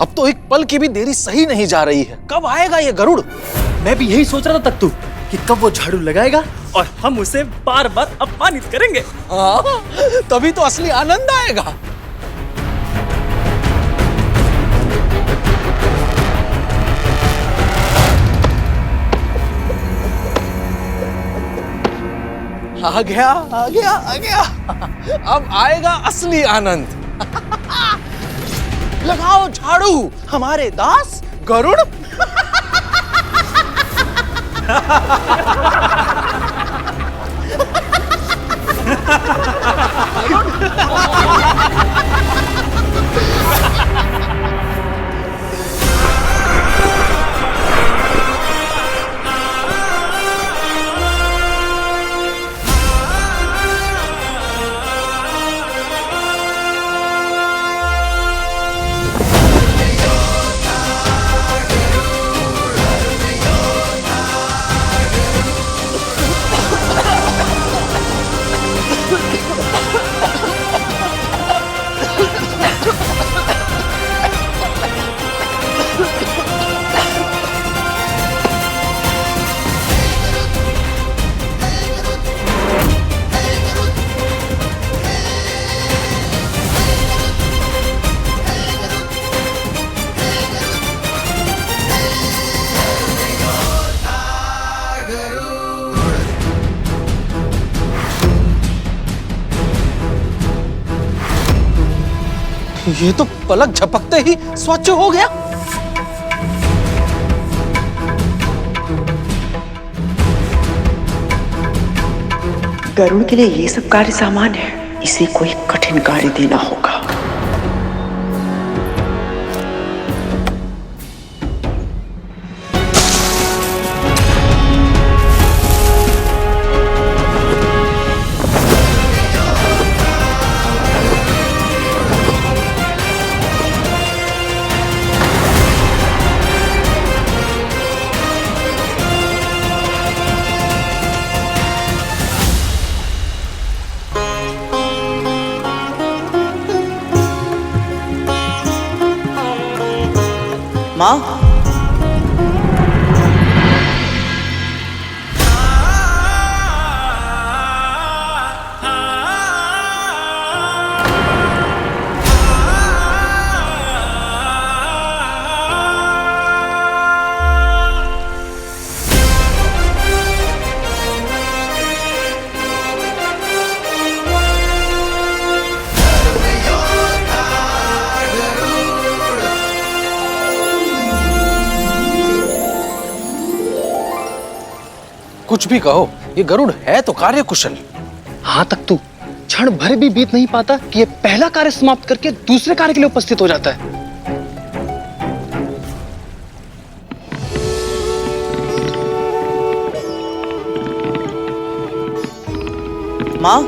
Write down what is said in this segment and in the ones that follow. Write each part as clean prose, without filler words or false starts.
अब तो एक पल की भी देरी सही नहीं जा रही है। कब आएगा ये गरुड़? मैं भी यही सोच रहा था तख्तू कि कब वो झाड़ू लगाएगा और हम उसे बार बार अपमानित करेंगे। हाँ, तभी तो असली आनंद आएगा। आ गया, आ गया, आ गया। अब आएगा असली आनंद। लगाओ झाड़ू हमारे दास गरुड़। ये तो पलक झपकते ही स्वच्छ हो गया। गरुड़ के लिए ये सब कार्य सामान्य है, इसे कोई कठिन कार्य देना होगा। माँ, कुछ भी कहो, ये गरुड़ है तो कार्य कुशल। हाँ तख्तू, क्षण भर भी बीत नहीं पाता कि ये पहला कार्य समाप्त करके दूसरे कार्य के लिए उपस्थित हो जाता है। माँ,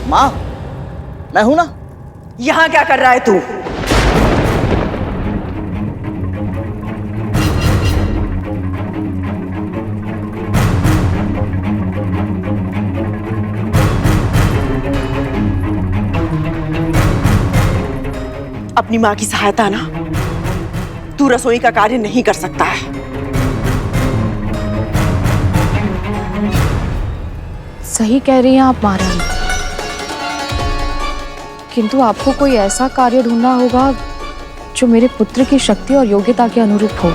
माँ, मैं हूं ना। यहां क्या कर रहा है तू? अपनी मां की सहायता ना, तू रसोई का कार्य नहीं कर सकता है। सही कह रही हैं आप महारानी, किंतु आपको कोई ऐसा कार्य ढूंढना होगा जो मेरे पुत्र की शक्ति और योग्यता के अनुरूप हो।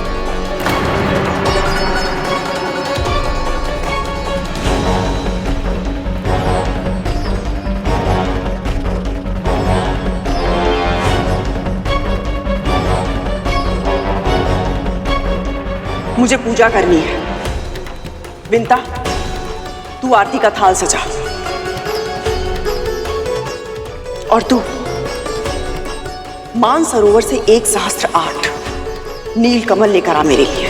मुझे पूजा करनी है। विंता, तू आरती का थाल सजा और तू मानसरोवर से 1 सहस्त्र 8 नील कमल लेकर आ मेरे लिए।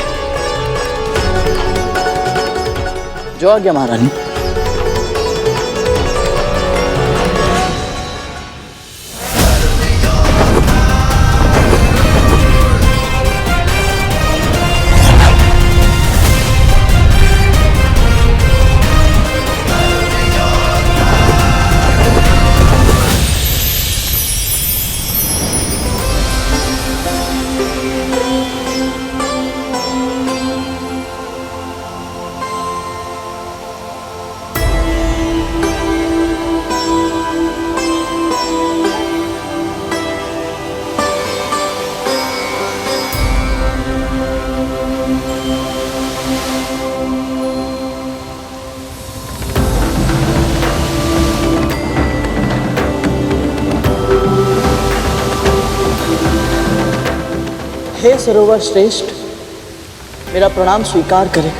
जो आज्ञा महारानी। हे सरोवर श्रेष्ठ, मेरा प्रणाम स्वीकार करें।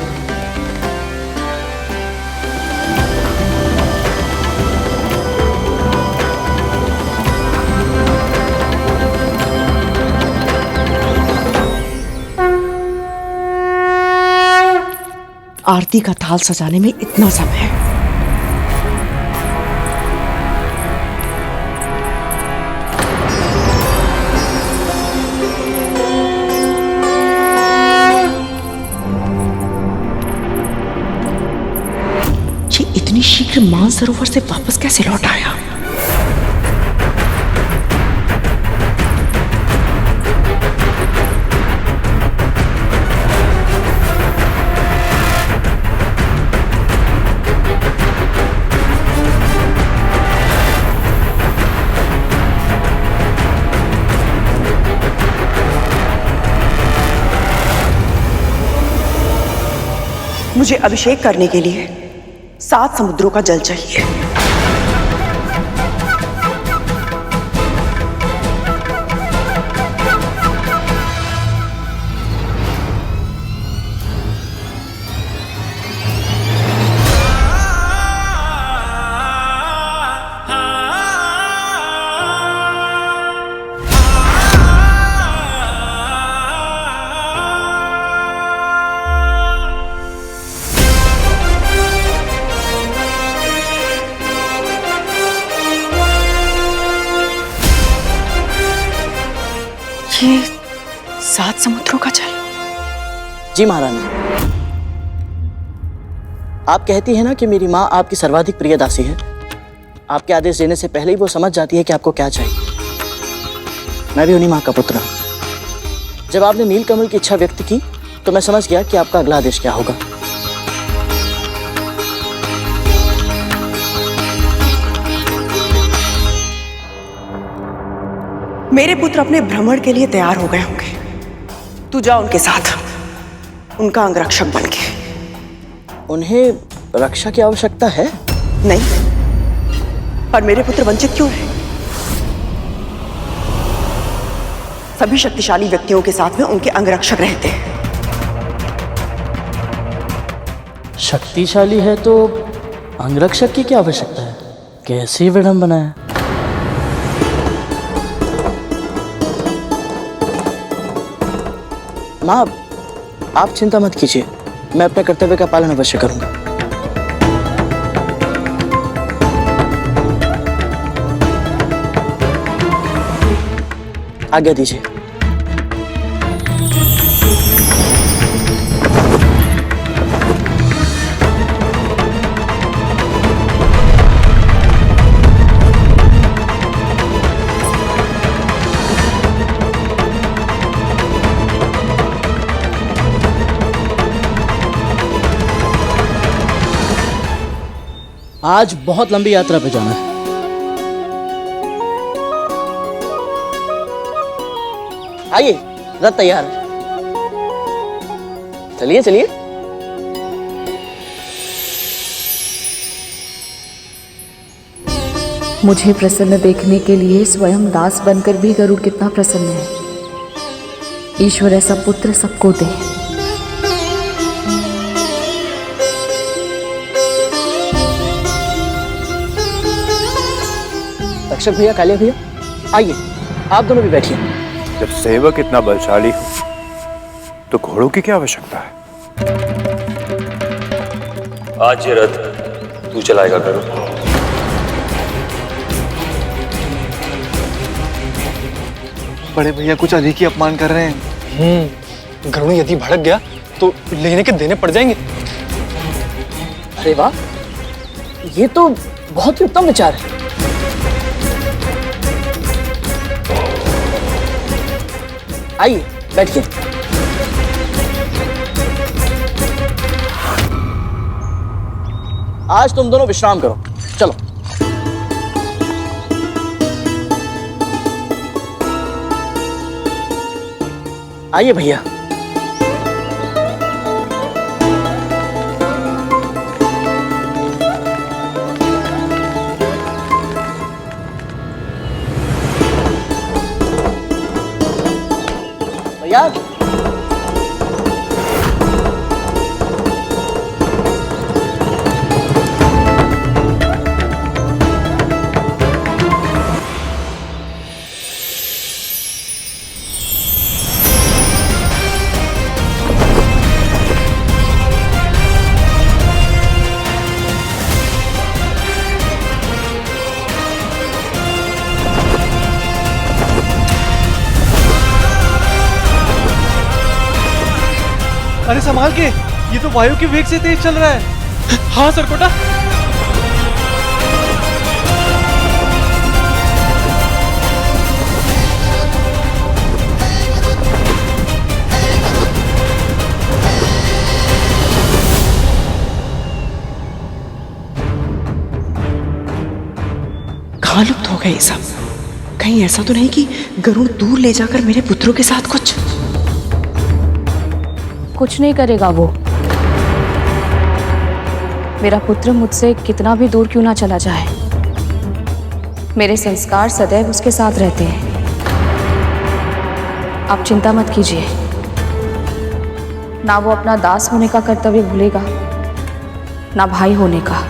आरती का थाल सजाने में इतना समय है। ये इतनी शीघ्र मानसरोवर से वापस कैसे लौट आया? मुझे अभिषेक करने के लिए 7 समुद्रों का जल चाहिए। ये 7 समुद्रों का जल। जी महारानी, आप कहती हैं ना कि मेरी माँ आपकी सर्वाधिक प्रिय दासी है। आपके आदेश देने से पहले ही वो समझ जाती है कि आपको क्या चाहिए। मैं भी उन्हीं माँ का पुत्र हूँ। जब आपने नीलकमल की इच्छा व्यक्त की तो मैं समझ गया कि आपका अगला आदेश क्या होगा। मेरे पुत्र अपने भ्रमण के लिए तैयार हो गए होंगे। तू जा उनके साथ, उनका अंगरक्षक बन के। उन्हें रक्षा की आवश्यकता है? नहीं, पर मेरे पुत्र वंचित क्यों है? सभी शक्तिशाली व्यक्तियों के साथ में उनके अंगरक्षक रहते हैं। शक्तिशाली है तो अंगरक्षक की क्या आवश्यकता है? कैसी विडंबना है। माँ, आप चिंता मत कीजिए, मैं अपने कर्तव्य का पालन अवश्य करूंगा। आज्ञा दीजिए। आज बहुत लंबी यात्रा पे जाना है। आइए, रथ तैयार है। चलिए चलिए। मुझे प्रसन्न देखने के लिए स्वयं दास बनकर भी गरुड़ कितना प्रसन्न है। ईश्वर ऐसा पुत्र सबको दे। रक्षक भैया, कालिया भैया, आइए आप दोनों भी बैठिए। जब सेवक इतना बलशाली हो तो घोड़ों की क्या आवश्यकता है? आज ये रथ तू चलाएगा गरुड़। बड़े भैया कुछ अधिक ही अपमान कर रहे हैं। गरुड़ यदि भड़क गया तो लेने के देने पड़ जाएंगे। अरे वाह, ये तो बहुत ही उत्तम विचार है। आइए बैठिए। आज तुम दोनों विश्राम करो, चलो। आइए भैया। भैया अरे संभाल के, ये तो वायु के वेग से तेज चल रहा है। हाँ सरकोटा। कहाँ लुप्त हो गए ये सब? कहीं ऐसा तो नहीं कि गरुड़ दूर ले जाकर मेरे पुत्रों के साथ कुछ नहीं करेगा वो। मेरा पुत्र मुझसे कितना भी दूर क्यों ना चला जाए, मेरे संस्कार सदैव उसके साथ रहते हैं। आप चिंता मत कीजिए, ना वो अपना दास होने का कर्तव्य भूलेगा, ना भाई होने का,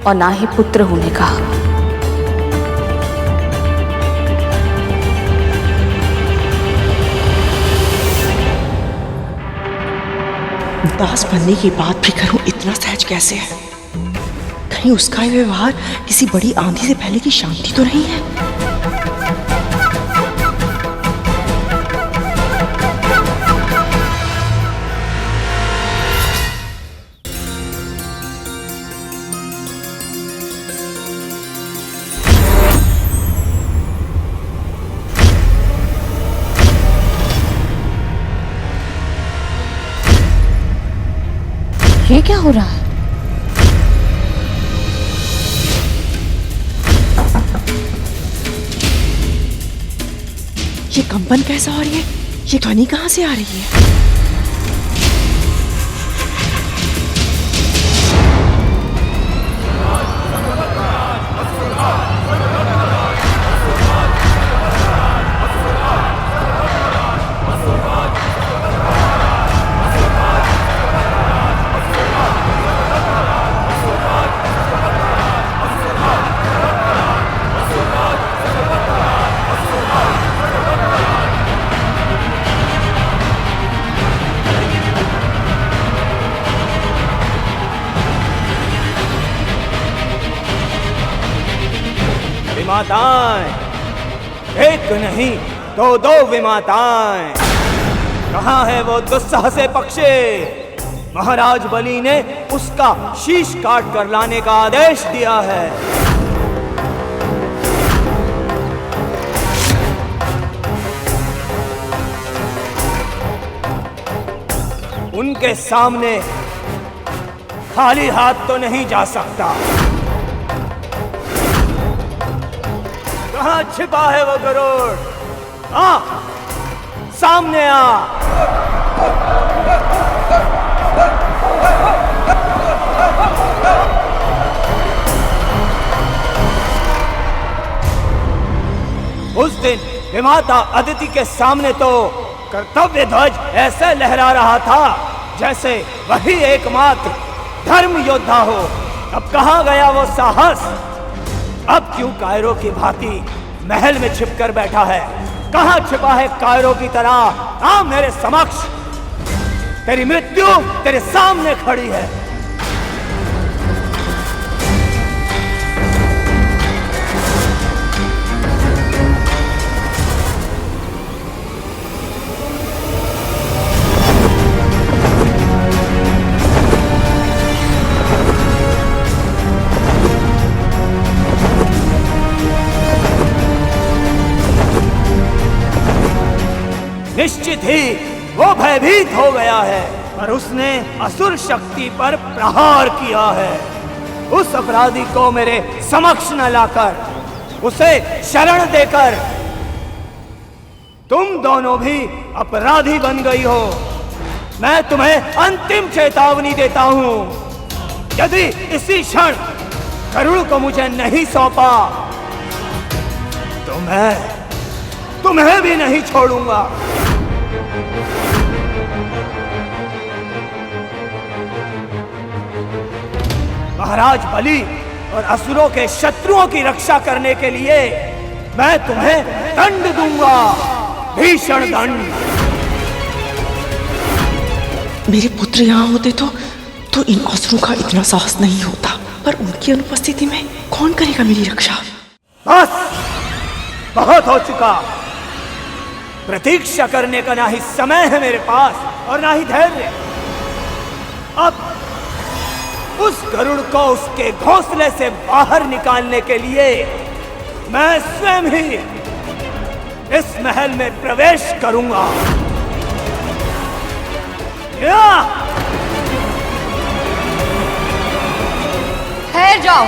और ना ही पुत्र होने का। दास बनने के बाद भी गरुड़ इतना सहज कैसे है? कहीं उसका ये व्यवहार किसी बड़ी आंधी से पहले की शांति तो नहीं है? ये क्या हो रहा है? ये कंपन कैसा हो रही है? ये ध्वनि कहाँ से आ रही है? विमाताएं, एक नहीं दो दो विमाताएं। कहाँ है वो दुस्साहसे पक्षी? महाराज बलि ने उसका शीश काट कर लाने का आदेश दिया है। उनके सामने खाली हाथ तो नहीं जा सकता। कहाँ छिपा है वो गरुड़? आ, सामने आ। उस दिन विमाता अदिति के सामने तो कर्तव्य ध्वज ऐसे लहरा रहा था जैसे वही एकमात्र धर्म योद्धा हो। अब कहाँ गया वो साहस? अब क्यों कायरों की भांति महल में छिपकर बैठा है। कहां छिपा है कायरों की तरह? आ मेरे समक्ष, तेरी मृत्यु तेरे सामने खड़ी है। निश्चित ही वो भयभीत हो गया है और उसने असुर शक्ति पर प्रहार किया है। उस अपराधी को मेरे समक्ष न लाकर, उसे शरण देकर तुम दोनों भी अपराधी बन गई हो। मैं तुम्हें अंतिम चेतावनी देता हूं, यदि इसी क्षण गरुड़ को मुझे नहीं सौंपा तो मैं तुम्हें भी नहीं छोड़ूंगा। महाराज बलि और असुरों के शत्रुओं की रक्षा करने के लिए मैं तुम्हें दंड दूंगा, भीषण दंड। मेरे पुत्र यहाँ होते तो इन असुरों का इतना साहस नहीं होता, पर उनकी अनुपस्थिति में कौन करेगा मेरी रक्षा? बस बहुत हो चुका। प्रतीक्षा करने का ना ही समय है मेरे पास और ना ही धैर्य। अब उस गरुड़ को उसके घोंसले से बाहर निकालने के लिए मैं स्वयं ही इस महल में प्रवेश करूंगा। ठहर जाओ।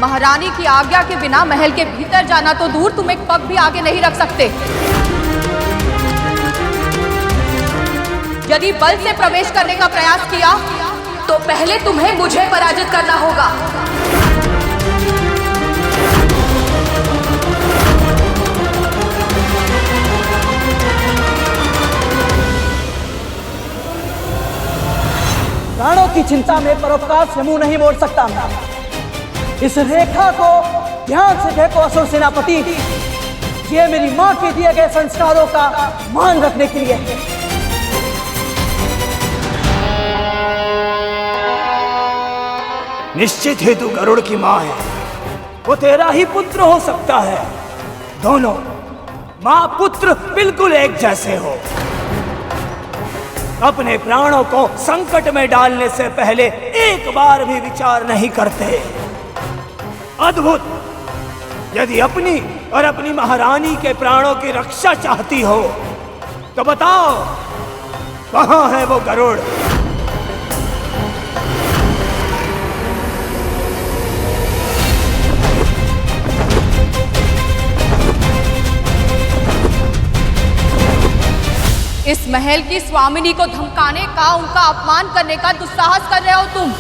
महारानी की आज्ञा के बिना महल के भीतर जाना तो दूर, तुम एक पग भी आगे नहीं रख सकते। यदि बल से प्रवेश करने का प्रयास किया तो पहले तुम्हें मुझे पराजित करना होगा। प्राणों की चिंता में परोपकार से मुंह नहीं मोड़ सकता मैं। इस रेखा को ध्यान से देखो असुर सेनापति, ये मेरी मां के दिए गए संस्कारों का मान रखने के लिए है। निश्चित ही तू गरुड़ की मां है, वो तेरा ही पुत्र हो सकता है। दोनों मां पुत्र बिल्कुल एक जैसे हो। अपने प्राणों को संकट में डालने से पहले एक बार भी विचार नहीं करते। अद्भुत! यदि अपनी और अपनी महारानी के प्राणों की रक्षा चाहती हो तो बताओ, कहां है वो गरुड़? इस महल की स्वामिनी को धमकाने का, उनका अपमान करने का दुस्साहस कर रहे हो तुम।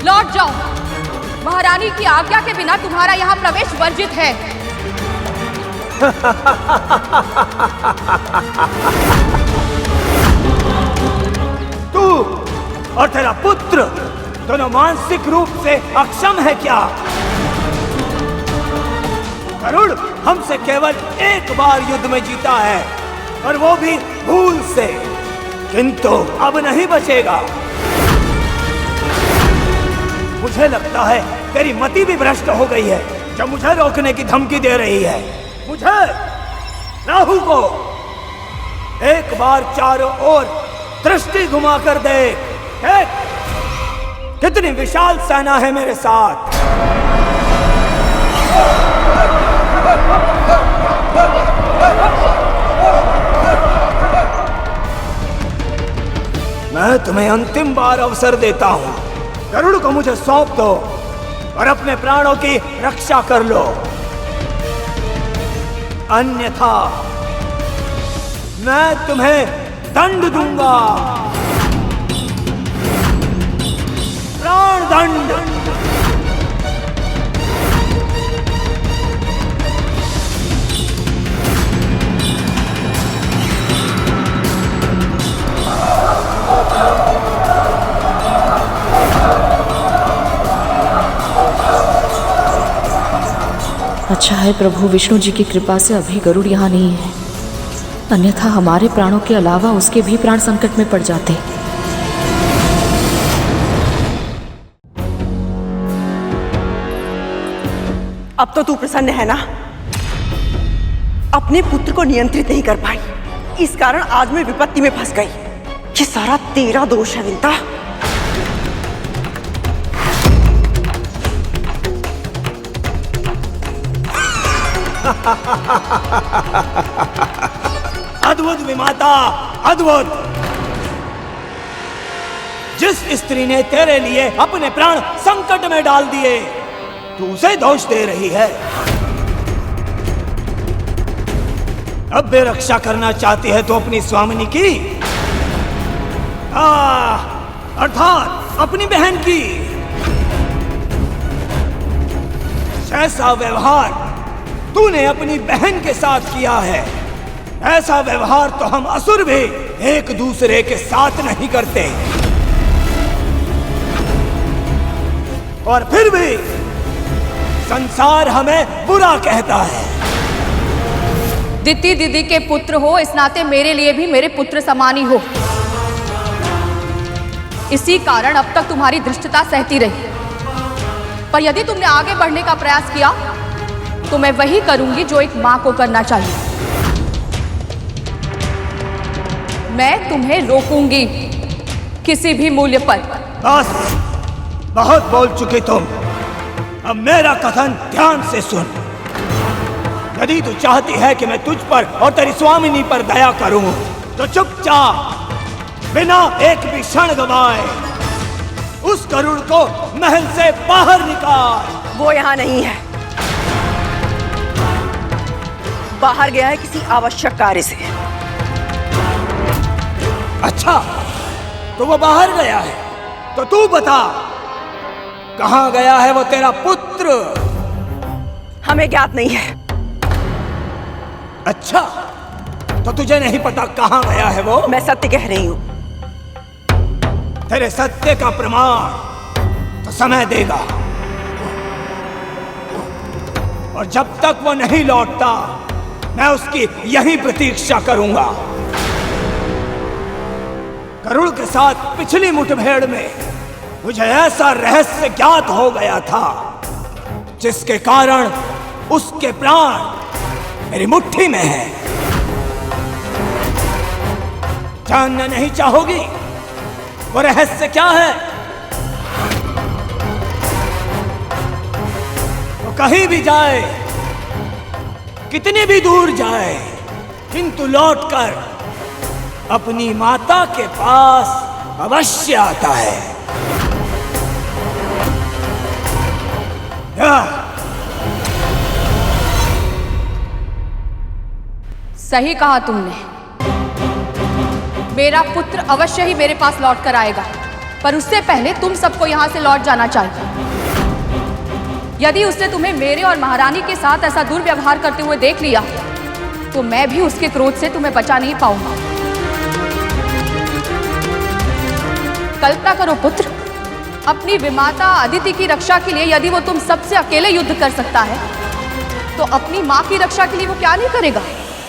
लौट जाओ। महारानी की आज्ञा के बिना तुम्हारा यहाँ प्रवेश वर्जित है। तू और तेरा पुत्र दोनों मानसिक रूप से अक्षम है क्या? गरुड़ हमसे केवल एक बार युद्ध में जीता है और वो भी भूल से, किंतु अब नहीं बचेगा। मुझे लगता है तेरी मति भी भ्रष्ट हो गई है जो मुझे रोकने की धमकी दे रही है। मुझे, राहु को एक बार चारों ओर दृष्टि घुमाकर देख। कितनी विशाल सेना है मेरे साथ। मैं तुम्हें अंतिम बार अवसर देता हूं। गरुड़ को मुझे सौंप दो और अपने प्राणों की रक्षा कर लो, अन्यथा मैं तुम्हें दंड दूंगा, प्राण दंड। अच्छा है प्रभु विष्णु जी की कृपा से अभी गरुड़ यहाँ नहीं है, अन्यथा हमारे प्राणों के अलावा उसके भी प्राण संकट में पड़ जाते। अब तो तू प्रसन्न है ना? अपने पुत्र को नियंत्रित नहीं कर पाई, इस कारण आज मैं विपत्ति में फंस गई। ये सारा तेरा दोष है विंता। अद्भुत विमाता, अद्भुत। जिस स्त्री ने तेरे लिए अपने प्राण संकट में डाल दिए, तू उसे दोष दे रही है। अब भी रक्षा करना चाहती है तो अपनी स्वामिनी की, अर्थात अपनी बहन की। जैसा व्यवहार तूने अपनी बहन के साथ किया है, ऐसा व्यवहार तो हम असुर भी एक दूसरे के साथ नहीं करते। और फिर भी संसार हमें बुरा कहता है। दिति दीदी के पुत्र हो, इस नाते मेरे लिए भी मेरे पुत्र समान ही हो। इसी कारण अब तक तुम्हारी धृष्टता सहती रही, पर यदि तुमने आगे बढ़ने का प्रयास किया तो मैं वही करूंगी जो एक मां को करना चाहिए। मैं तुम्हें रोकूंगी किसी भी मूल्य पर। बस, बहुत बोल चुकी तुम। अब मेरा कथन ध्यान से सुन। यदि तू चाहती है कि मैं तुझ पर और तेरी स्वामिनी पर दया करूं, तो चुपचाप बिना एक भी क्षण गवाए उस गरुड़ को महल से बाहर निकाल। वो यहाँ नहीं है, बाहर गया है किसी आवश्यक कार्य से। अच्छा, तो वो बाहर गया है, तो तू बता कहां गया है वो तेरा पुत्र? हमें ज्ञात नहीं है। अच्छा, तो तुझे नहीं पता कहां गया है वो? मैं सत्य कह रही हूं। तेरे सत्य का प्रमाण तो समय देगा, और जब तक वो नहीं लौटता मैं उसकी यही प्रतीक्षा करूंगा। गरुड़ के साथ पिछली मुठभेड़ में मुझे ऐसा रहस्य ज्ञात हो गया था जिसके कारण उसके प्राण मेरी मुट्ठी में है। जानना नहीं चाहोगी वो रहस्य क्या है? वो कहीं भी जाए, कितनी भी दूर जाए, किंतु लौटकर अपनी माता के पास अवश्य आता है। सही कहा तुमने, मेरा पुत्र अवश्य ही मेरे पास लौट कर आएगा, पर उससे पहले तुम सबको यहां से लौट जाना चाहिए। यदि उसने तुम्हें मेरे और महारानी के साथ ऐसा दुर्व्यवहार करते हुए देख लिया तो मैं भी उसके क्रोध से तुम्हें बचा नहीं पाऊंगा। कल्पना करो पुत्र, अपनी विमाता अदिति की रक्षा के लिए यदि वो तुम सबसे अकेले युद्ध कर सकता है, तो अपनी माँ की रक्षा के लिए वो क्या नहीं करेगा?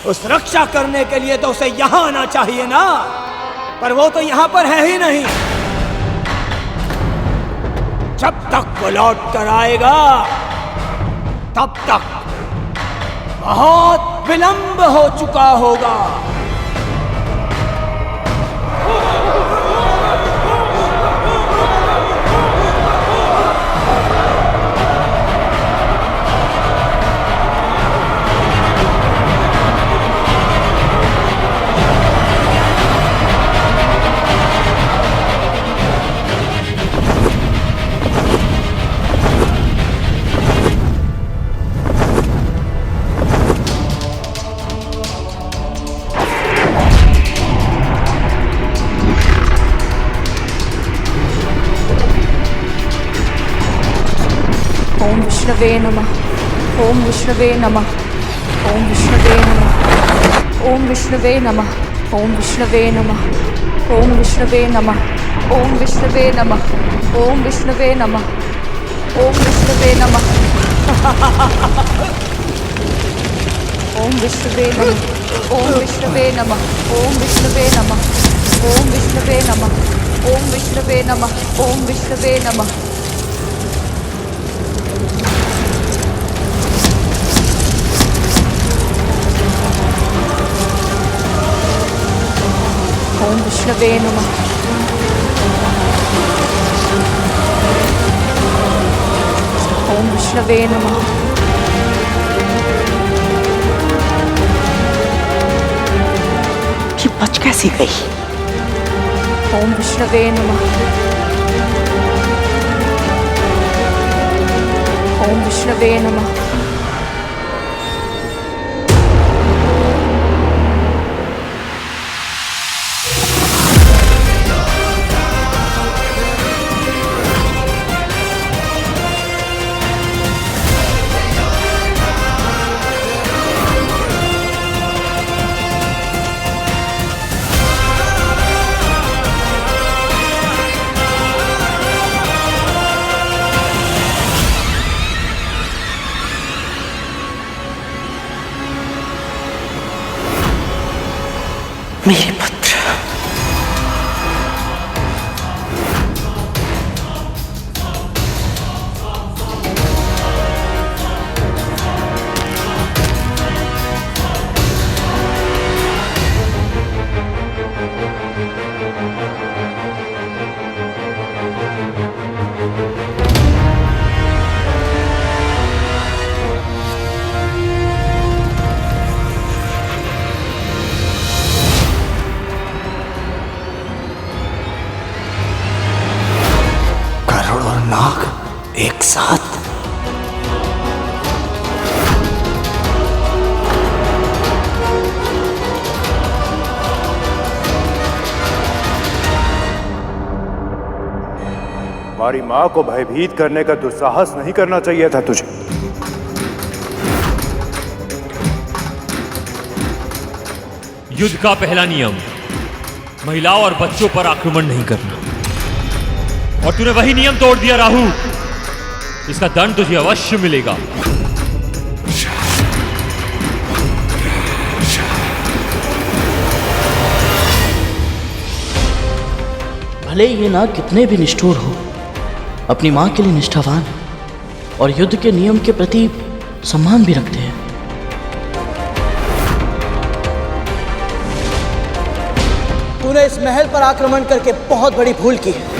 उस रक्षा करने के लिए तो उसे यहाँ आना चाहिए ना, पर वो तो यहाँ पर है ही नहीं। जब तक वो लौट कर आएगा तब तक बहुत विलंब हो चुका होगा। ओम विष्णवे नमः, ओम विष्णवे नमः, ओम विष्णवे नमः, ओम विष्णवे नमः, ओम विष्णवे नमः, ओम विष्णवे नमः, ओम विष्णवे नमः, ओम विष्णवे नमः, ओम विष्णवे नमः। ओम विष्णुवे नमः। ओम विष्णुवे नमः। ओम विष्णुवे नमः। ओम विष्णुवे नमः। ओम विष्णुवे नमः। ओम विष्णुवे नमः। ओम विष्णुवे नमः। ओम विष्णुवे नमः। ये बच कैसी गई? ओम विष्णुवे नमः। ओम विष्णुवे नमः। मेरे पुत्र, नाग एक साथ। हमारी मां को भयभीत करने का दुस्साहस नहीं करना चाहिए था तुझे। युद्ध का पहला नियम महिलाओं और बच्चों पर आक्रमण नहीं करना, और तूने वही नियम तोड़ दिया राहु। इसका दंड तुझे अवश्य मिलेगा। भले ये नाग कितने भी निष्ठुर हो, अपनी मां के लिए निष्ठावान और युद्ध के नियम के प्रति सम्मान भी रखते हैं। तूने इस महल पर आक्रमण करके बहुत बड़ी भूल की है।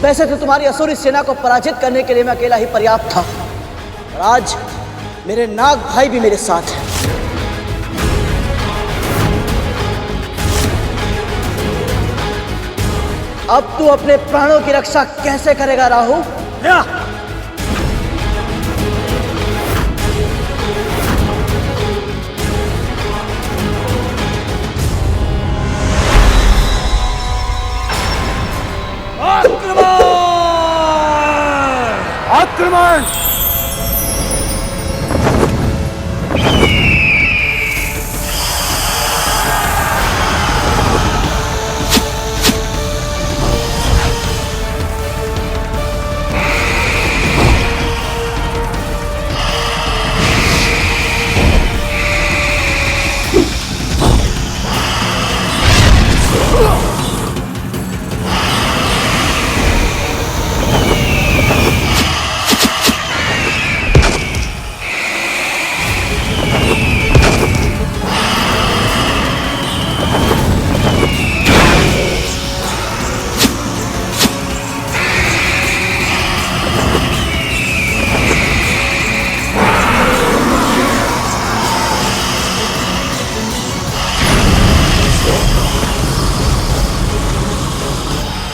वैसे तो तुम्हारी असुरी सेना को पराजित करने के लिए मैं अकेला ही पर्याप्त था, और आज मेरे नाग भाई भी मेरे साथ हैं। अब तू अपने प्राणों की रक्षा कैसे करेगा राहु? आक्रमण!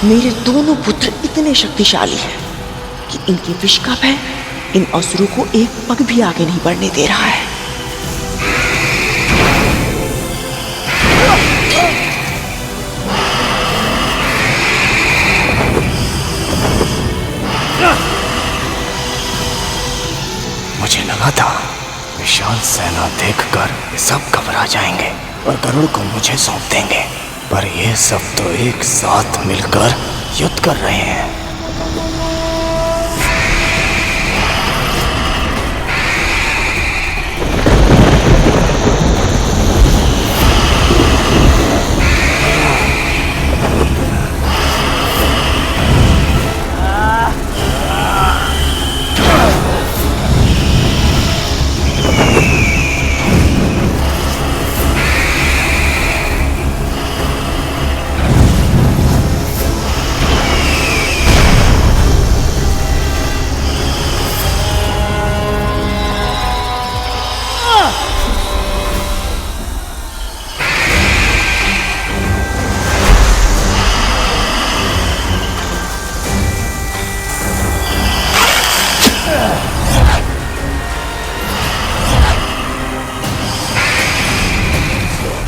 मेरे दोनों पुत्र इतने शक्तिशाली हैं कि इनके विष का भय इन असुरों को एक पग भी आगे नहीं बढ़ने दे रहा है। मुझे लगा था विशाल सेना देखकर सब घबरा जाएंगे और गरुड़ को मुझे सौंप देंगे, पर ये सब तो एक साथ मिलकर युद्ध कर रहे हैं।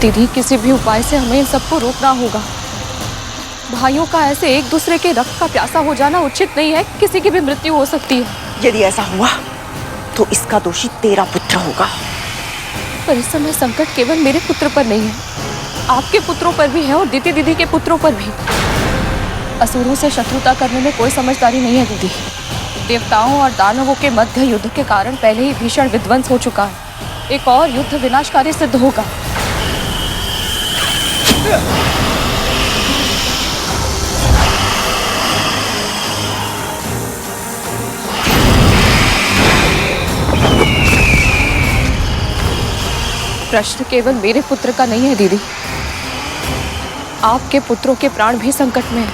दीदी, किसी भी उपाय से हमें इन सबको रोकना होगा। भाइयों का ऐसे एक दूसरे के रक्त का प्यासा हो जाना उचित नहीं है। किसी की भी मृत्यु हो सकती है। यदि ऐसा हुआ तो इसका दोषी तेरा पुत्र होगा। पर इस समय संकट केवल मेरे पुत्र पर नहीं है, आपके पुत्रों पर भी है और दीदी दीदी के पुत्रों पर भी। असुरों से शत्रुता करने में कोई समझदारी नहीं है दीदी। देवताओं और दानवों के मध्य युद्ध के कारण पहले ही भीषण विध्वंस हो चुका है। एक और युद्ध विनाशकारी सिद्ध होगा। प्रश्न केवल मेरे पुत्र का नहीं है दीदी, आपके पुत्रों के प्राण भी संकट में हैं।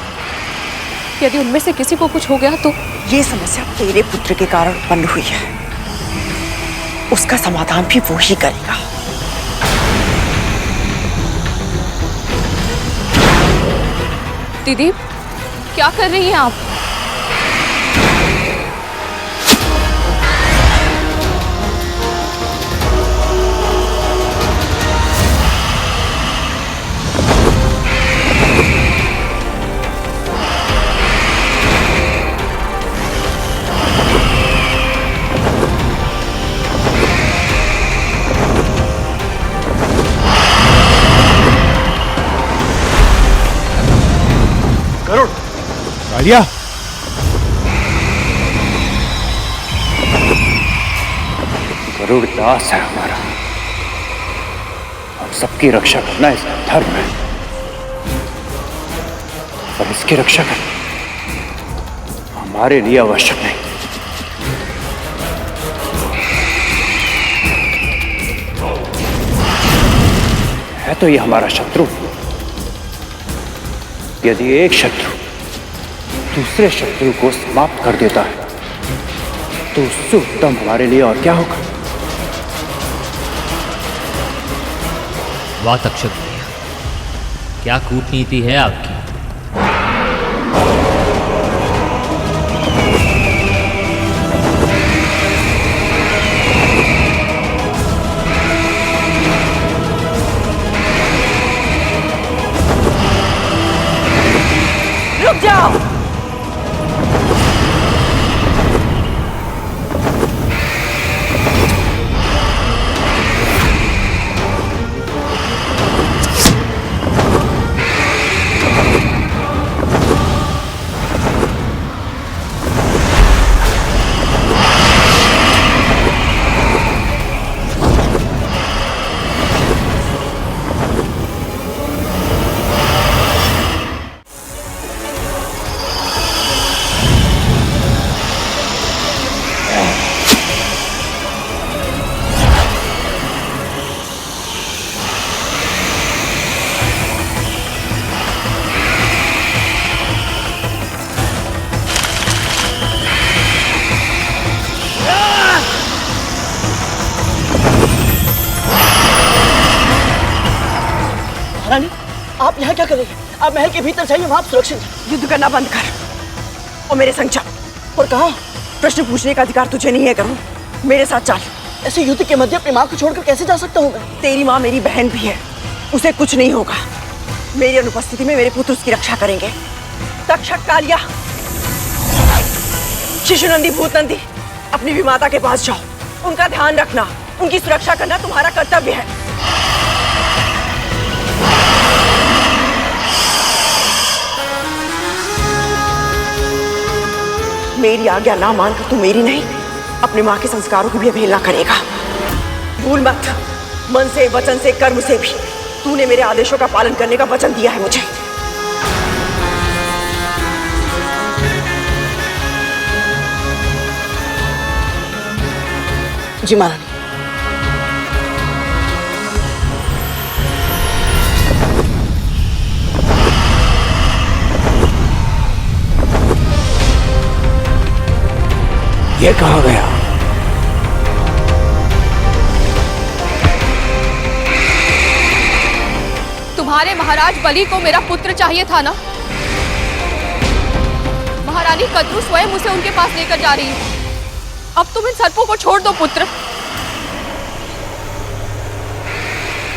यदि उनमें से किसी को कुछ हो गया तो ये समस्या तेरे पुत्र के कारण उत्पन्न हुई है, उसका समाधान भी वो ही करेगा। दीदी, क्या कर रही हैं आप? कालिया, गरुड़ दास है हमारा। हम सबकी रक्षा करना इसका धर्म है, पर इसकी रक्षा करना हमारे लिए आवश्यक नहीं। है तो ये हमारा शत्रु। यदि एक शत्रु दूसरे शत्रु को समाप्त कर देता है तो उससे उत्तम हमारे लिए और क्या होगा। वाह तक्षक भैया, क्या कूटनीति है आपकी। रुक जाओ। रानी, आप यहाँ क्या कर रही हैं? आप महल के भीतर जाइए, वहाँ आप सुरक्षित हैं। युद्ध करना बंद कर और मेरे संग चल। और कहाँ? प्रश्न पूछने का अधिकार तुझे नहीं है करूँ। मेरे साथ चल। ऐसे युद्ध के मध्य अपनी माँ को छोड़कर कैसे जा सकता हूँ मैं? तेरी माँ मेरी बहन भी है, उसे कुछ नहीं होगा। मेरी अनुपस्थिति में मेरे पुत्र उसकी रक्षा करेंगे। तक्षक कालिया, शिशुनंदी, भूतनंदी, अपनी भी माता के पास जाओ। उनका ध्यान रखना, उनकी सुरक्षा करना तुम्हारा कर्तव्य है। मेरी आज्ञा ना मानकर तू मेरी नहीं, अपनी माँ के संस्कारों की भी अवहेलना करेगा। भूल मत, मन से, वचन से, कर्म से भी तूने मेरे आदेशों का पालन करने का वचन दिया है मुझे। जी महारानी। ये कहाँ गया? तुम्हारे महाराज बलि को मेरा पुत्र चाहिए था ना? महारानी कद्रू स्वयं उसे उनके पास लेकर जा रही है। अब तुम इन सर्पों को छोड़ दो पुत्र।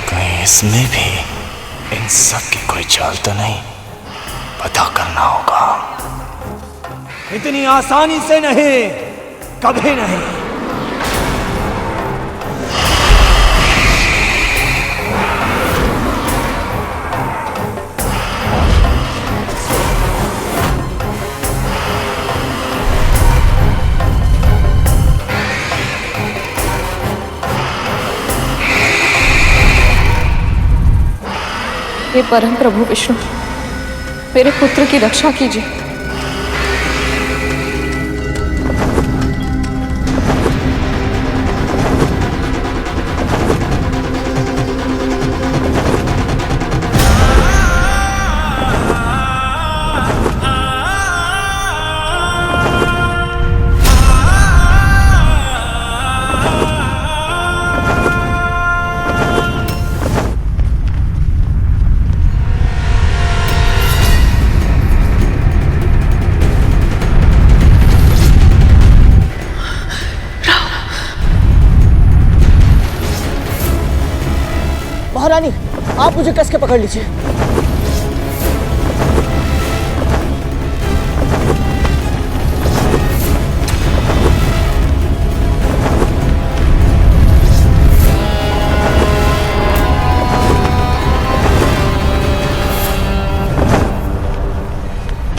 कहीं इसमें भी इन सब की कोई चाल तो नहीं? पता करना होगा। इतनी आसानी से नहीं, कभी नहीं। हे परम प्रभु विष्णु, मेरे पुत्र की रक्षा कीजिए। महारानी, आप मुझे कस के पकड़ लीजिए।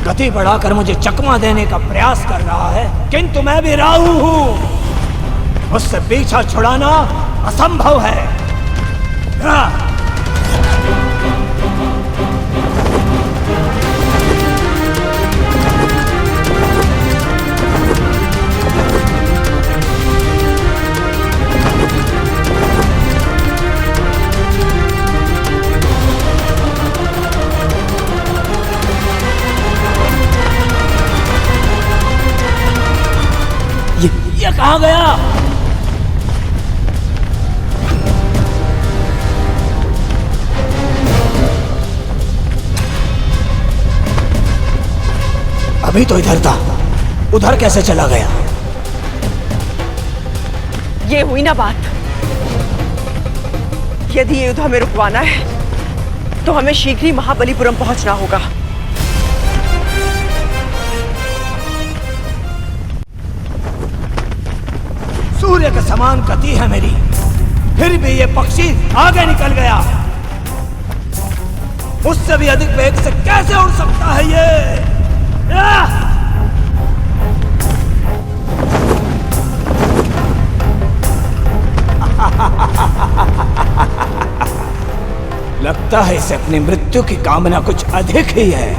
गति बढ़ाकर मुझे चकमा देने का प्रयास कर रहा है, किंतु मैं भी राहु हूं। मुझसे पीछा छुड़ाना असंभव है। ये कहाँ गया? अभी तो इधर था, उधर कैसे चला गया? ये हुई ना बात। यदि ये युद्ध हमें रुकवाना है तो हमें शीघ्र ही महाबलीपुरम पहुंचना होगा। सूर्य के समान गति है मेरी, फिर भी ये पक्षी आगे निकल गया। मुझसे भी अधिक वेग से कैसे उड़ सकता है ये? लगता है इसे अपनी मृत्यु की कामना कुछ अधिक ही है,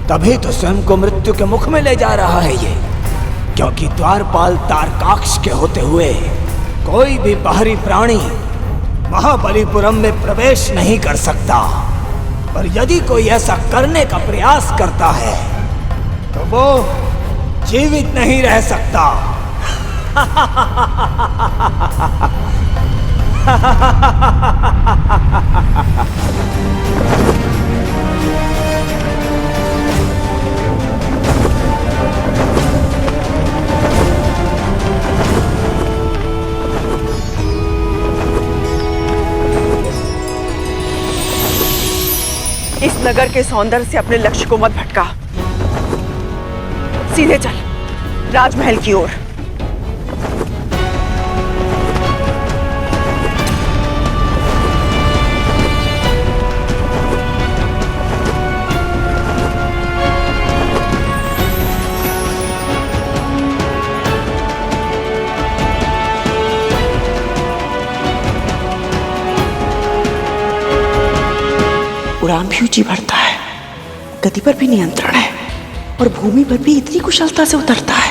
तभी तो स्वयं को मृत्यु के मुख में ले जा रहा है ये। क्योंकि द्वारपाल तारकाक्ष के होते हुए कोई भी बाहरी प्राणी महाबलीपुरम में प्रवेश नहीं कर सकता। पर यदि कोई ऐसा करने का प्रयास करता है तो वो जीवित नहीं रह सकता। इस नगर के सौंदर्य से अपने लक्ष्य को मत भटका। सीधे चल राजमहल की ओर। उड़ान भी ऊंची बढ़ता है, गति पर भी नियंत्रण है और भूमि पर भी इतनी कुशलता से उतरता है।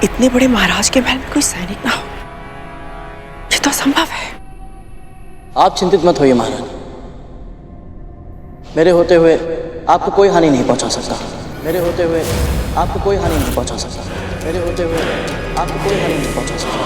इतने बड़े महाराज के महल में कोई सैनिक ना हो, ये तो असंभव है। आप चिंतित मत होइए महारानी, मेरे होते हुए आपको कोई हानि नहीं पहुंचा सकता। मेरे होते हुए आपको कोई हानि नहीं पहुंचा सकता। मेरे होते हुए आपको कोई हानि नहीं पहुंचा सकता।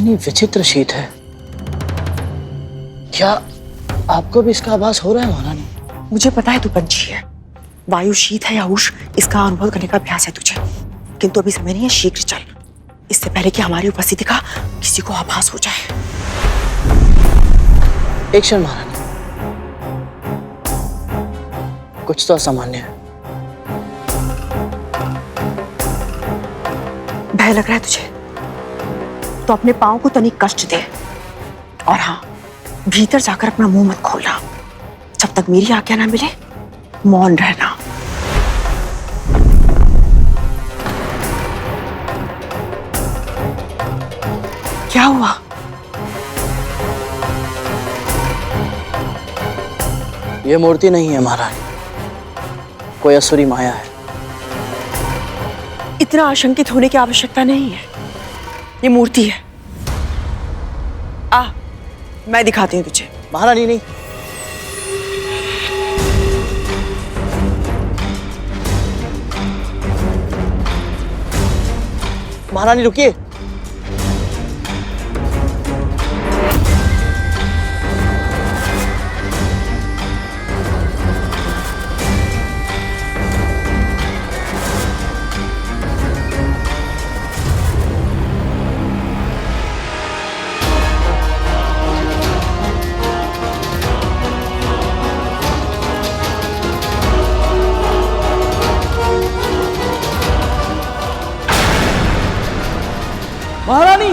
कितनी विचित्र शीत है। क्या आपको भी इसका आभास हो रहा है महारानी? मुझे पता है तू पंछी है, वायु शीत है या उष्ण इसका अनुभव करने का अभ्यास है तुझे, किंतु अभी समय नहीं है, शीघ्र चल, इससे पहले कि हमारी उपस्थिति का किसी को आभास हो जाए। एक क्षण महारानी, कुछ तो असामान्य है। भय लग रहा है तुझे तो अपने पांव को तनिक कष्ट दे, और हाँ, भीतर जाकर अपना मुंह मत खोलना। जब तक मेरी आज्ञा ना मिले मौन रहना। क्या हुआ? यह मूर्ति नहीं है महारानी, कोई असुरी माया है। इतना आशंकित होने की आवश्यकता नहीं है, ये मूर्ति है। आ, मैं दिखाती हूँ तुझे। महारानी नहीं, महारानी रुकिए। महारानी,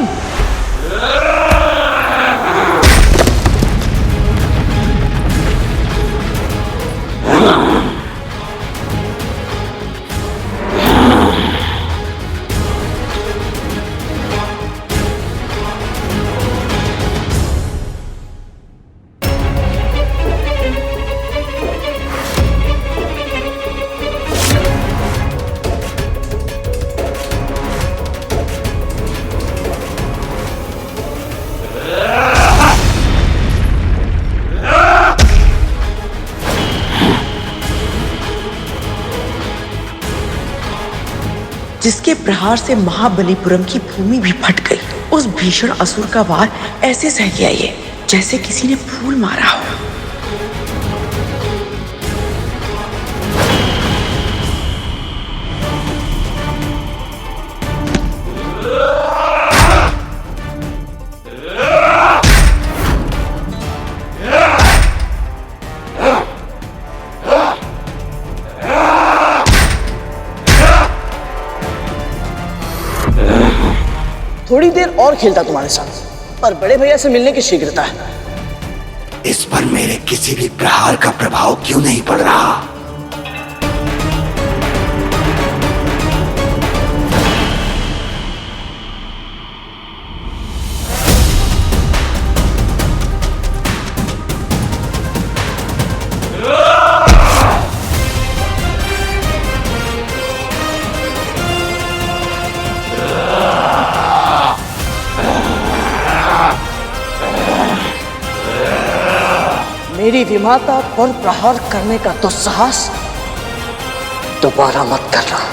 जिसके प्रहार से महाबलीपुरम की भूमि भी फट गई, उस भीषण असुर का वार ऐसे सह गया ये जैसे किसी ने फूल मारा हो। थोड़ी देर और खेलता तुम्हारे साथ, पर बड़े भैया से मिलने की शीघ्रता है। इस पर मेरे किसी भी प्रहार का प्रभाव क्यों नहीं पड़ रहा? मेरी विमाता पर प्रहार करने का दुस्साहस दोबारा मत करना।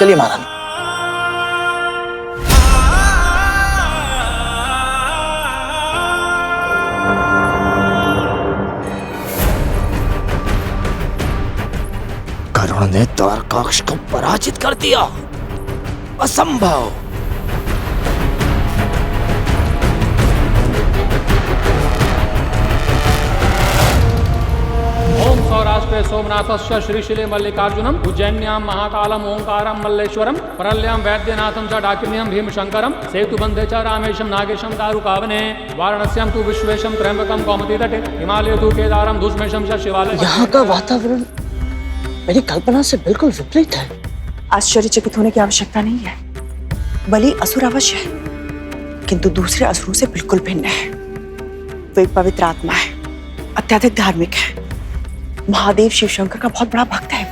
चलिए महारानी। करुण ने द्वारकाक्ष को पराजित कर दिया। असंभव। सौराष्ट्रे सोमनाथस्य श्रीशिले मल्लिकार्जुनम उज्जैन्यां महाकालम ओंकारम मल्लेश्वरम परल्यां वैद्यनाथं च डाकिन्यं भीमशंकरम सेतुबंधे च रामेशं नागेशं दारुकावने वाराणस्यां तु विश्वेशं त्र्यंबकं कौमुदी तटे हिमालय तु केदारं धूष्मेशं च शिवालय। यहाँ का वातावरण मेरी कल्पना से बिल्कुल विपरीत है। आश्चर्यचकित होने की आवश्यकता नहीं है। बलि असुर अवश्य है, किंतु दूसरे असुरों से बिल्कुल भिन्न है। वो एक पवित्र आत्मा है, अत्यधिक धार्मिक है, महादेव शिव शंकर का बहुत बड़ा भक्त है।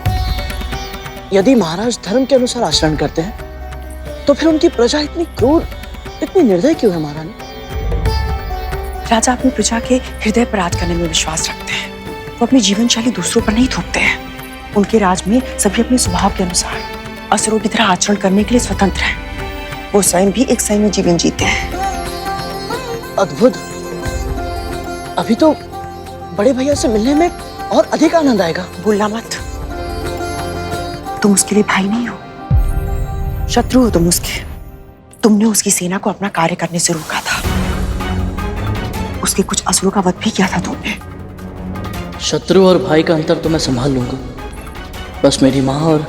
यदि महाराज धर्म के अनुसार आचरण करते हैं तो फिर उनकी प्रजा इतनी क्रूर, इतनी निर्दयी क्यों है महारानी? राजा अपनी प्रजा के हृदय पर राज करने में विश्वास रखते हैं। वो अपनी जीवन शैली दूसरों पर नहीं थोपते हैं। उनके राज में सभी अपने स्वभाव के अनुसार असुरों की तरह आचरण करने के लिए स्वतंत्र हैं। वो स्वयं भी एक संयमी जीवन जीते हैं। अद्भुत। अभी तो बड़े भैया से मिलने में और अधिक आनंद आएगा। भूलना मत, तुम उसके लिए भाई नहीं हो, शत्रु हो तुम उसके। तुमने उसकी सेना को अपना कार्य करने से रोका था। उसके कुछ असुरों का वध भी किया था तुमने। शत्रु और भाई का अंतर तो मैं संभाल लूंगा, बस मेरी माँ और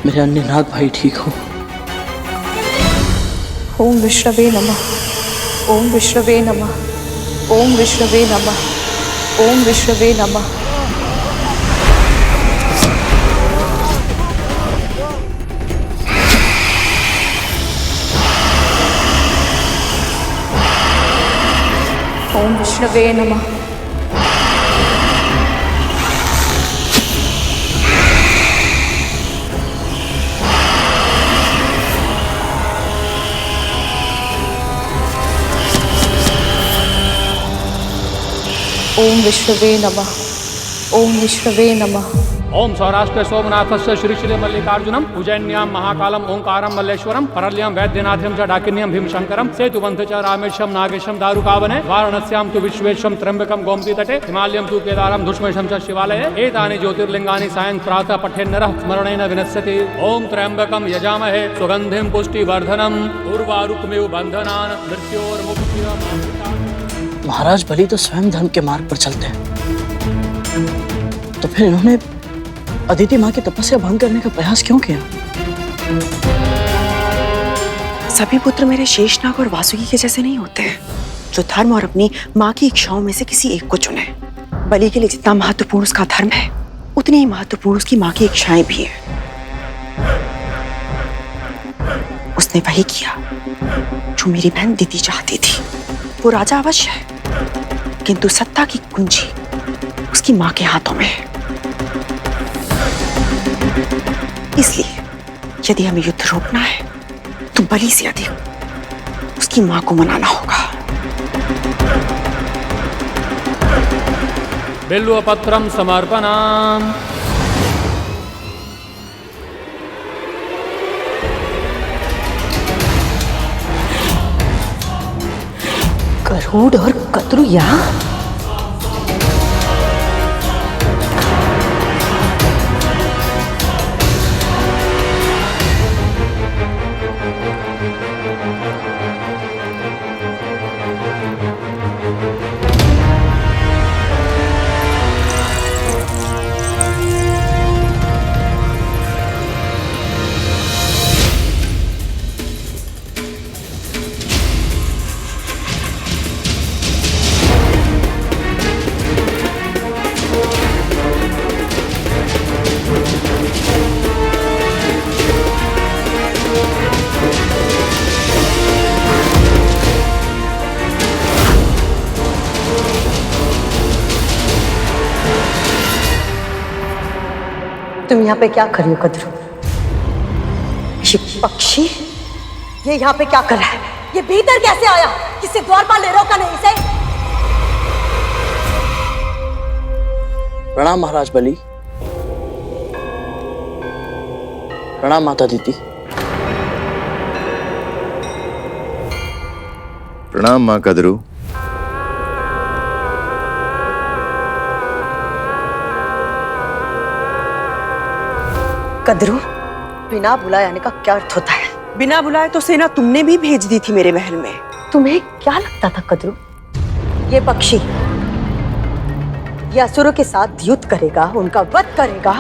मेरे अन्य नाग भाई ठीक हो। ओम विष्णवे नमः, ओम विष्णवे नमः, ओम विष्णवे नमः, ओम विष्णवे नमः। ओम विष्णवे नमः। ओम विष्णवे नमः, ओम विष्णवे नमः। ओम सौराष्ट्र सोमनाथस्य श्रीशिले मल्लिकार्जुनम उज्जैन्यां महाकालम ओंकारम मल्लेश्वरम परल्यम वैद्यनाथम च डाकिन्यम भीमशंकरम सेतुबंध च रामेशम नागेशम दारुकावने वाराणस्यां तु विश्वेशम त्र्यंबकम गोमती तटे हिमालयम तु केदारम धुष्मेशम च शिवालये एतानि ज्योतिर्लिंगानि सायं प्रातः पठेन्नरः स्मरणेन विनश्यति। ओम त्र्यंबकम यजामहे सुगंधिम पुष्टिवर्धनम उर्वारुकमिव बंधनान् मृत्योर्मुक्तिम्। महाराज बलि तो स्वयं धर्म के मार्ग पर चलते हैं, तो फिर इन्होंने अदिति माँ की तपस्या भंग करने का प्रयास क्यों किया? सभी पुत्र मेरे शेषनाग और वासुकी के जैसे नहीं होते हैं, जो धर्म और अपनी माँ की इच्छाओं में से किसी एक को चुने। बलि के लिए जितना महत्वपूर्ण उसका धर्म है, उतनी ही महत्वपूर्ण उसकी माँ की इच्छाएं भी है। उसने वही किया जो मेरी बहन दीदी चाहती थी। वो राजा अवश्य है, किंतु सत्ता की कुंजी उसकी माँ के हाथों में है। इसलिए यदि हमें युद्ध रोकना है तो बलि से अधिक उसकी माँ को मनाना होगा। बिल्वपत्रम समर्पणाम। गरुड़ और कतरु यहाँ? तुम यहाँ पे क्या कर रही हो कद्रू? ये पक्षी ये यहाँ पे क्या कर रहा है? ये भीतर कैसे आया? किसी द्वारपाल ने रोका नहीं इसे? प्रणाम महाराज बलि। प्रणाम माता दीदी। प्रणाम माँ कद्रू। कद्रू, बिना बुलाए आने का क्या अर्थ होता है? बिना बुलाए तो सेना तुमने भी भेज दी थी मेरे महल में। तुम्हें क्या लगता था कद्रू? ये पक्षी ये असुरों के साथ युद्ध करेगा, उनका वध करेगा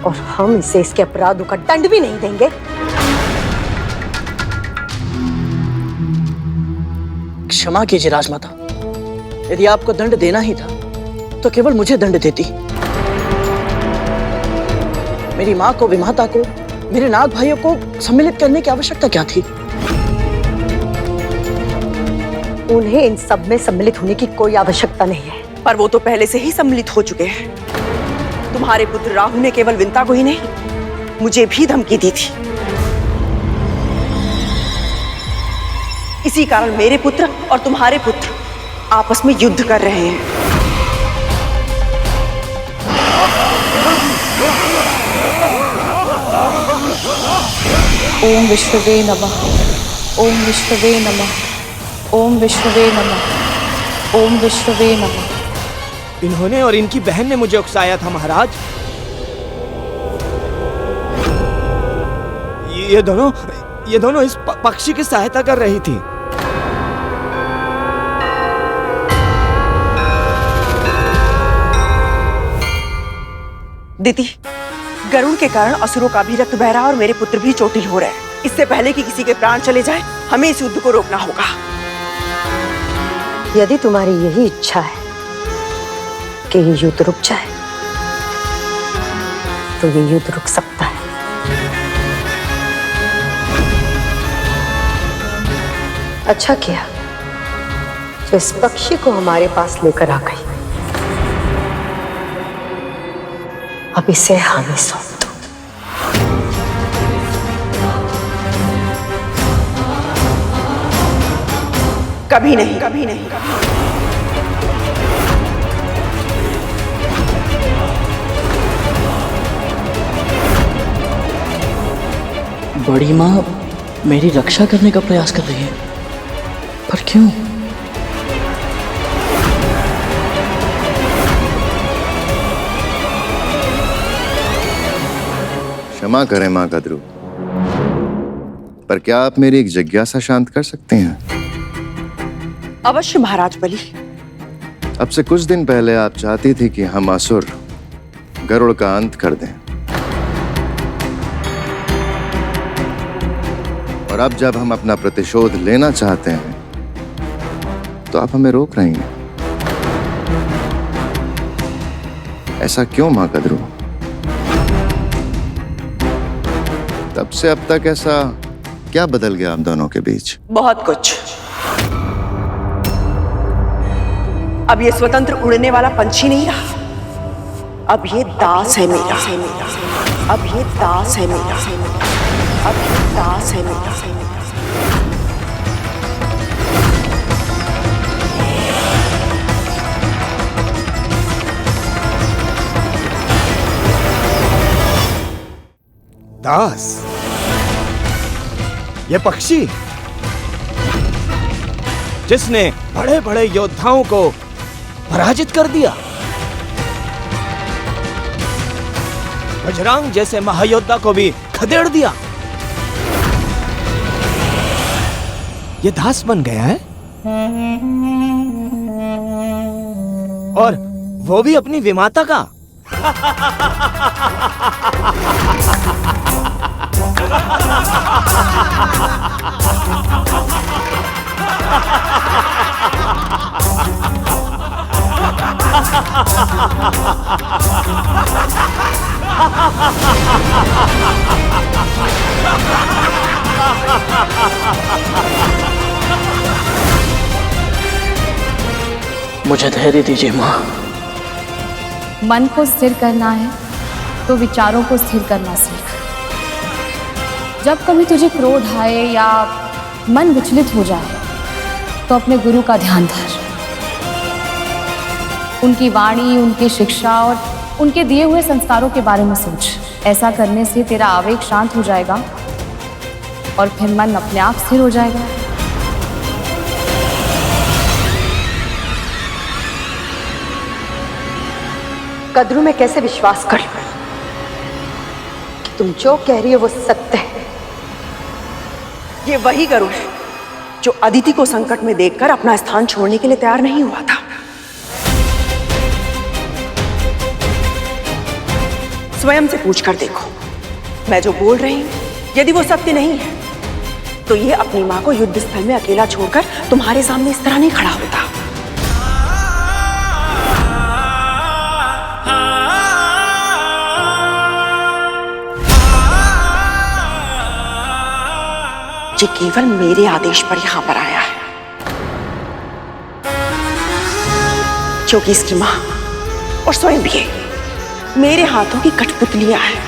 और हम इसे इसके अपराधों का दंड भी नहीं देंगे? क्षमा कीजिए राजमाता, यदि आपको दंड देना ही था तो केवल मुझे दंड देती। मेरी माँ को, विमाता को मेरे नाग भाइयों को सम्मिलित करने की आवश्यकता क्या थी? उन्हें इन सब में सम्मिलित होने की कोई आवश्यकता नहीं है। पर वो तो पहले से ही सम्मिलित हो चुके हैं। तुम्हारे पुत्र राहु ने केवल विंता को ही नहीं, मुझे भी धमकी दी थी। इसी कारण मेरे पुत्र और तुम्हारे पुत्र आपस में युद्ध कर रहे हैं। ओम विश्ववे नमः, ओम विश्ववे नमः, ओम विश्ववे नमः, ओम विश्ववे नमः। इन्होंने और इनकी बहन ने मुझे उकसाया था महाराज। ये दोनों इस पक्षी की सहायता कर रही थी। दीदी, गरुड़ के कारण असुरों का भी रक्त बह रहा और मेरे पुत्र भी चोटिल हो रहे हैं। इससे पहले कि किसी के प्राण चले जाए, हमें इस युद्ध को रोकना होगा। यदि तुम्हारी यही इच्छा है कि ये युद्ध रुक जाए, तो ये युद्ध रुक सकता है। अच्छा किया जो इस पक्षी को हमारे पास लेकर आ गई। अब इसे हमें सौंप दो। कभी नहीं, कभी नहीं, कभी नहीं। बड़ी माँ मेरी रक्षा करने का प्रयास कर रही है, पर क्यों? क्षमा करें माँ कद्रू, पर क्या आप मेरी एक जिज्ञासा शांत कर सकते हैं? अवश्य महाराज बलि। अब से कुछ दिन पहले आप चाहती थी कि हम असुर गरुड़ का अंत कर दें, और अब जब हम अपना प्रतिशोध लेना चाहते हैं तो आप हमें रोक रही हैं। ऐसा क्यों माँ कद्रू? तब से अब तक ऐसा क्या बदल गया आप दोनों के बीच? बहुत कुछ। अब ये स्वतंत्र उड़ने वाला पंछी नहीं रहा, अब ये दास है मेरा। अब ये दास है मेरा। अब ये दास है मेरा। दास? ये पक्षी जिसने बड़े बड़े योद्धाओं को पराजित कर दिया, बजरंग जैसे महायोद्धा को भी खदेड़ दिया, ये दास बन गया है? और वो भी अपनी विमाता का? मुझे धैर्य दीजिए माँ। मन को स्थिर करना है तो विचारों को स्थिर करना सीख। जब कभी तुझे क्रोध आए या मन विचलित हो जाए तो अपने गुरु का ध्यान धर। उनकी वाणी, उनकी शिक्षा और उनके दिए हुए संस्कारों के बारे में सोच। ऐसा करने से तेरा आवेग शांत हो जाएगा और फिर मन अपने आप स्थिर हो जाएगा। कद्रू में कैसे विश्वास कर लूं कि तुम जो कह रही हो वो सत्य है? ये वही गरुड़ है जो अदिति को संकट में देखकर अपना स्थान छोड़ने के लिए तैयार नहीं हुआ था। स्वयं से पूछकर देखो, मैं जो बोल रही हूं यदि वो सत्य नहीं है तो ये अपनी मां को युद्ध स्थल में अकेला छोड़कर तुम्हारे सामने इस तरह नहीं खड़ा होता। ये केवल मेरे आदेश पर यहां पर आया है, क्योंकि इसकी मां और स्वयं भी मेरे हाथों की कठपुतलियां हैं।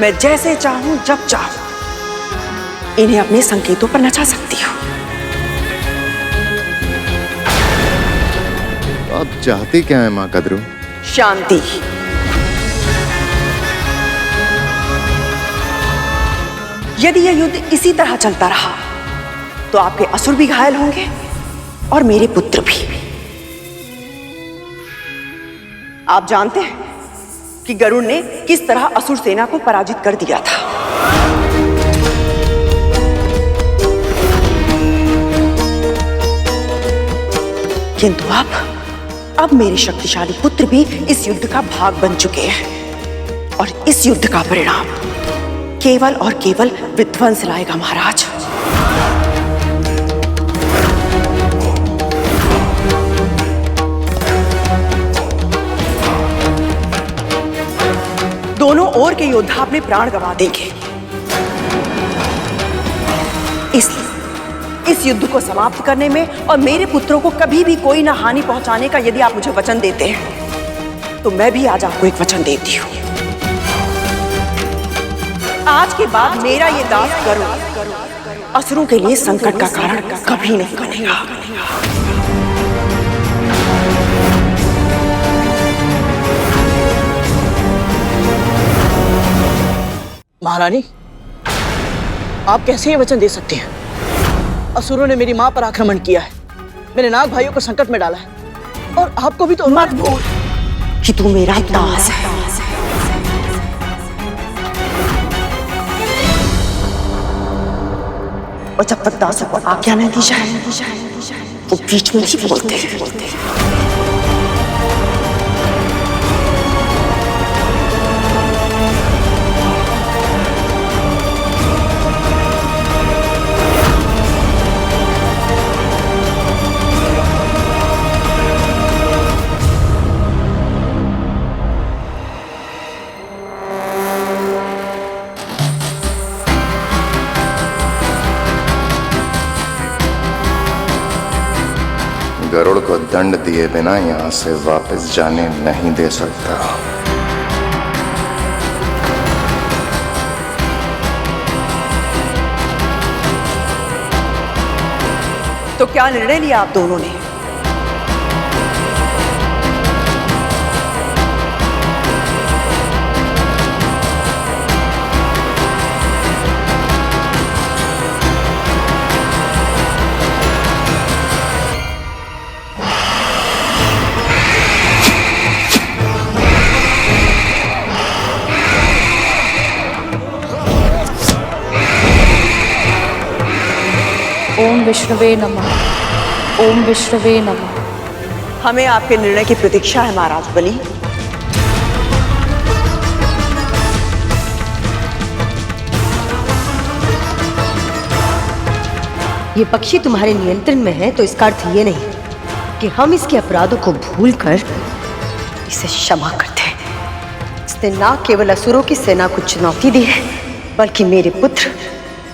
मैं जैसे चाहूं जब चाहूं इन्हें अपने संकेतों पर नचा सकती हूं। आप चाहती क्या है माँ कद्रू? शांति। यदि यह युद्ध इसी तरह चलता रहा तो आपके असुर भी घायल होंगे और मेरे पुत्र भी। आप जानते हैं कि गरुड़ ने किस तरह असुर सेना को पराजित कर दिया था। किंतु अब मेरे शक्तिशाली पुत्र भी इस युद्ध का भाग बन चुके हैं और इस युद्ध का परिणाम केवल और केवल विध्वंस लाएगा महाराज। दोनों ओर के योद्धा अपने प्राण गंवा देंगे। इसलिए इस युद्ध को समाप्त करने में और मेरे पुत्रों को कभी भी कोई ना हानि पहुंचाने का यदि आप मुझे वचन देते हैं तो मैं भी आज आपको एक वचन देती हूं। आज के बाद मेरा ये दास गरुड़ असुरों के लिए संकट का कारण कभी नहीं बनेगा। महारानी, आप कैसे ये वचन दे सकते हैं? असुरों ने मेरी मां पर आक्रमण किया है, मेरे नाग भाइयों को संकट में डाला है और आपको भी तो मत बोल कि तू मेरा दास है। और जब तक दासों को आज्ञा नहीं दी जाए वो बीच में ही बोलते। गरुड़ को दंड दिए बिना यहां से वापस जाने नहीं दे सकता। तो क्या निर्णय लिया आप दोनों ने? ओम विष्णुवे नमः। ओम विष्णुवे नमः। हमें आपके निर्णय की प्रतीक्षा है महाराज बलि। ये पक्षी तुम्हारे नियंत्रण में है तो इसका अर्थ ये नहीं कि हम इसके अपराधों को भूलकर इसे क्षमा करते हैं। इसने न केवल असुरों की सेना को चुनौती दी है बल्कि मेरे पुत्र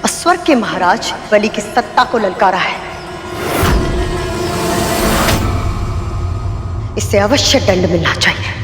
और स्वर्ग के महाराज बलि की सत्ता को ललकारा है। इसे अवश्य दंड मिलना चाहिए।